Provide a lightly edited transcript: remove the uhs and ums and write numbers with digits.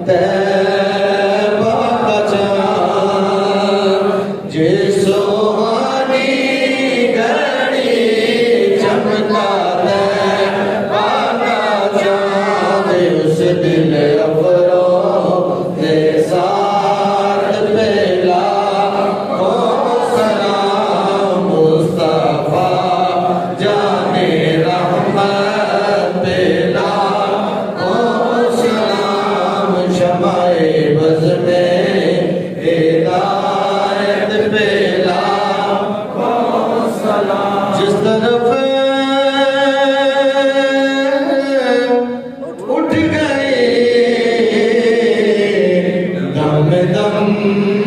तैबा का चाँद जे सुहानी घड़ी चमका तैबा का चाँद उस दिल अफरोज़ साथ पेला ओ सलाम मुस्तफा जाने रहमत पेला ओ सलाम शमाए बज़ में हिदायत पेला ओ सलाम जिस तरफ उठ गए दम दम